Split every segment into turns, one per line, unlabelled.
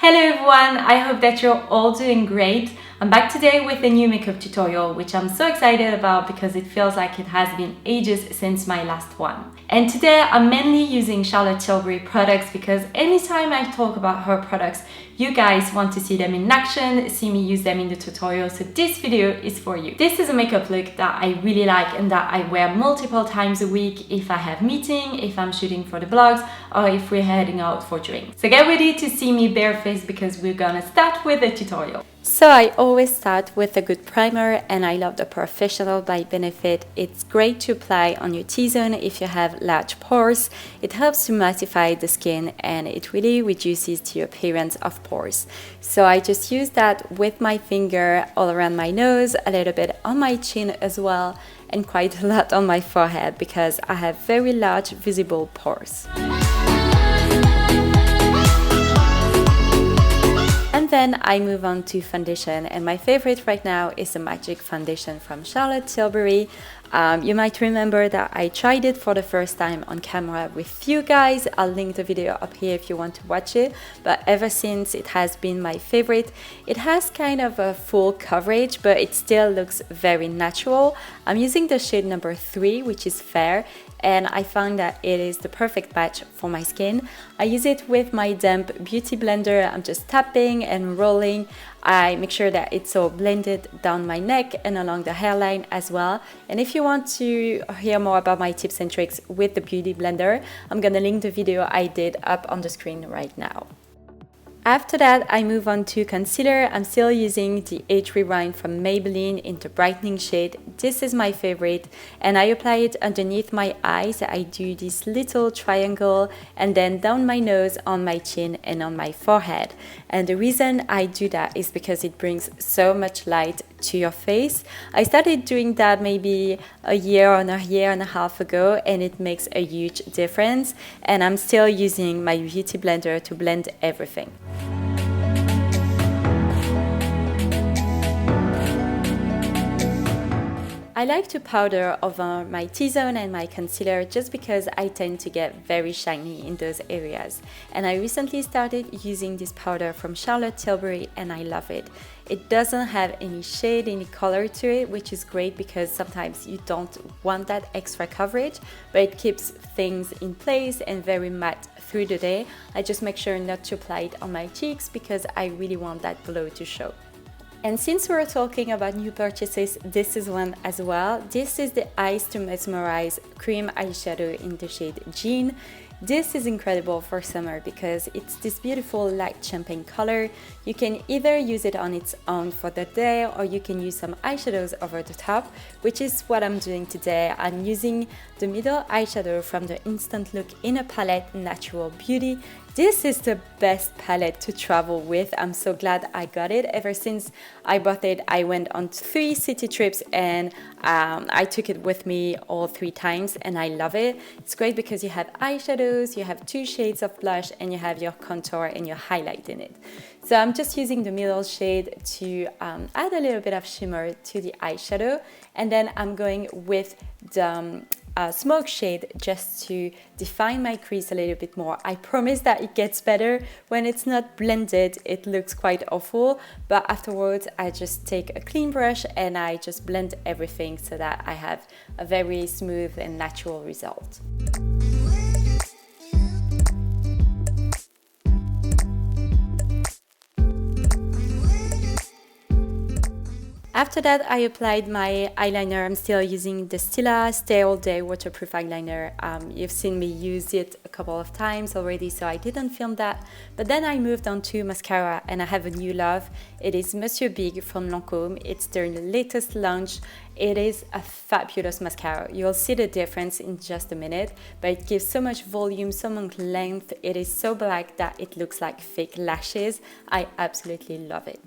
Hello everyone, I hope that you're all doing great. I'm back today with a new makeup tutorial, which I'm so excited about because it feels like it has been ages since my last one. And today I'm mainly using Charlotte Tilbury products because anytime I talk about her products, you guys want to see them in action, see me use them in the tutorial, so this video is for you. This is a makeup look that I really like and that I wear multiple times a week if I have meeting, if I'm shooting for the vlogs, or if we're heading out for drinks. So get ready to see me barefaced because we're gonna start with the tutorial. So I always start with a good primer, and I love the Porefessional by Benefit. It's great to apply on your T-zone if you have large pores. It helps to mattify the skin and it really reduces the appearance of pores. So I just use that with my finger all around my nose, a little bit on my chin as well, and quite a lot on my forehead because I have very large visible pores. And then I move on to foundation, and my favorite right now is the Magic Foundation from Charlotte Tilbury. You might remember that I tried it for the first time on camera with you guys. I'll link the video up here if you want to watch it, but ever since it has been my favorite. It has kind of a full coverage, but it still looks very natural. I'm using the shade number 3, which is Fair, and I found that it is the perfect match for my skin. I use it with my damp beauty blender. I'm just tapping and rolling. I make sure that it's all blended down my neck and along the hairline as well. And if you want to hear more about my tips and tricks with the beauty blender, I'm gonna link the video I did up on the screen right now. After that, I move on to concealer. I'm still using the Age Rewind from Maybelline in the brightening shade. This is my favorite, and I apply it underneath my eyes. I do this little triangle and then down my nose, on my chin and on my forehead. And the reason I do that is because it brings so much light to your face. I started doing that maybe a year and a half ago, and it makes a huge difference. And I'm still using my beauty blender to blend everything. I like to powder over my T-zone and my concealer just because I tend to get very shiny in those areas. And I recently started using this powder from Charlotte Tilbury and I love it. It doesn't have any shade, any color to it, which is great because sometimes you don't want that extra coverage, but it keeps things in place and very matte through the day. I just make sure not to apply it on my cheeks because I really want that glow to show. And since we're talking about new purchases, this is one as well. This is the Eyes to Mesmerize cream eyeshadow in the shade Jean. This is incredible for summer because it's this beautiful light champagne color. You can either use it on its own for the day or you can use some eyeshadows over the top, which is what I'm doing today. I'm using the middle eyeshadow from the Instant Look in a palette Natural Beauty. This is the best palette to travel with. I'm so glad I got it. Ever since I bought it, I went on 3 city trips and I took it with me all 3 times and I love it. It's great because you have eyeshadows, you have 2 shades of blush, and you have your contour and your highlight in it. So I'm just using the middle shade to add a little bit of shimmer to the eyeshadow, and then I'm going with the smoke shade just to define my crease a little bit more. I promise that it gets better. When it's not blended, it looks quite awful, but afterwards I just take a clean brush and I just blend everything so that I have a very smooth and natural result. After that, I applied my eyeliner. I'm still using the Stila Stay All Day Waterproof Eyeliner. You've seen me use it a couple of times already, so I didn't film that. But then I moved on to mascara, and I have a new love. It is Monsieur Big from Lancome. It's their latest launch. It is a fabulous mascara. You'll see the difference in just a minute, but it gives so much volume, so much length. It is so black that it looks like fake lashes. I absolutely love it.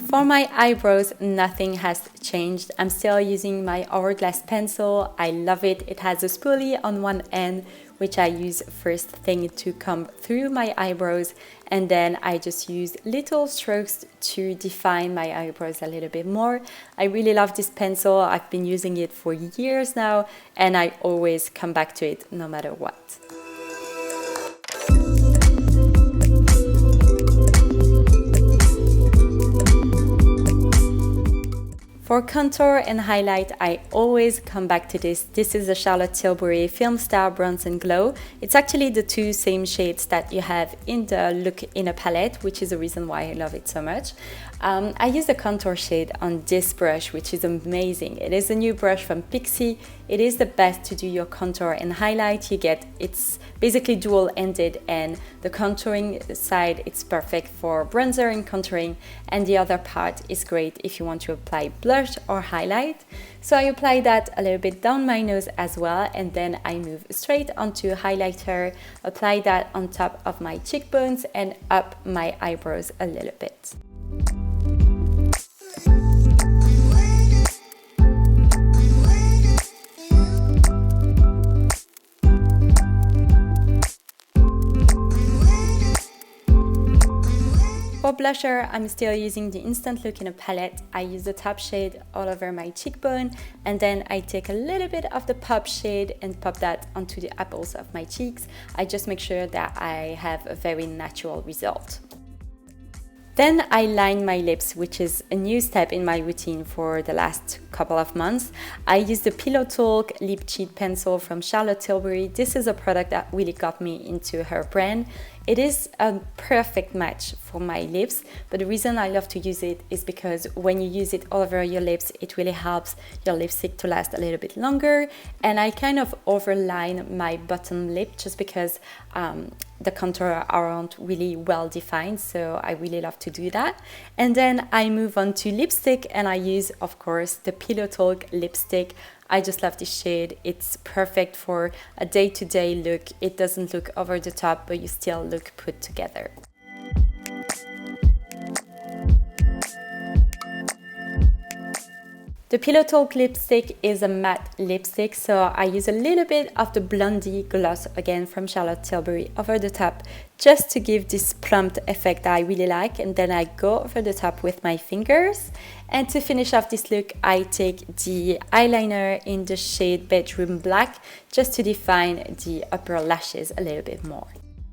For my eyebrows, nothing has changed. I'm still using my Hourglass pencil. I love it. It has a spoolie on one end, which I use first thing to comb through my eyebrows, and then I just use little strokes to define my eyebrows a little bit more. I really love this pencil. I've been using it for years now, and I always come back to it no matter what. For contour and highlight, I always come back to this. This is the Charlotte Tilbury Film Star Bronze and Glow. It's actually the two same shades that you have in the Look in a palette, which is the reason why I love it so much. I use the contour shade on this brush, which is amazing. It is a new brush from Pixi. It is the best to do your contour and highlight. It's basically dual-ended, and the contouring side, it's perfect for bronzer and contouring, and the other part is great if you want to apply blush or highlight. So I apply that a little bit down my nose as well, and then I move straight onto highlighter, apply that on top of my cheekbones and up my eyebrows a little bit. For blusher, I'm still using the Instant Look in a palette. I use the top shade all over my cheekbone, and then I take a little bit of the pop shade and pop that onto the apples of my cheeks. I just make sure that I have a very natural result. Then I line my lips, which is a new step in my routine for the last couple of months. I use the Pillow Talk Lip Cheat Pencil from Charlotte Tilbury. This is a product that really got me into her brand. It is a perfect match for my lips, but the reason I love to use it is because when you use it all over your lips, it really helps your lipstick to last a little bit longer. And I kind of overline my bottom lip just because the contour aren't really well defined, so I really love to do that. And then I move on to lipstick, and I use, of course, the Pillow Talk lipstick. I just love this shade. It's perfect for a day-to-day look. It doesn't look over the top, but you still look put together. The Pillow Talk lipstick is a matte lipstick, so I use a little bit of the Blondie gloss, again from Charlotte Tilbury, over the top, just to give this plumped effect that I really like, and then I go over the top with my fingers. And to finish off this look, I take the eyeliner in the shade Bedroom Black, just to define the upper lashes a little bit more.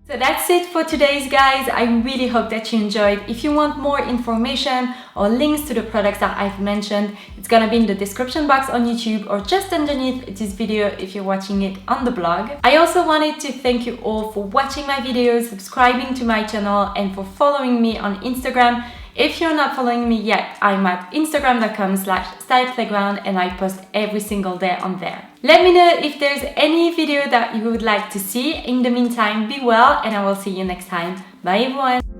So that's it for today's, guys. I really hope that you enjoyed. If you want more information or links to the products that I've mentioned, it's gonna be in the description box on YouTube or just underneath this video if you're watching it on the blog. I also wanted to thank you all for watching my videos, subscribing to my channel, and for following me on Instagram. If you're not following me yet, I'm at instagram.com/styleplayground, and I post every single day on there. Let me know if there's any video that you would like to see. In the meantime, be well, and I will see you next time. Bye everyone!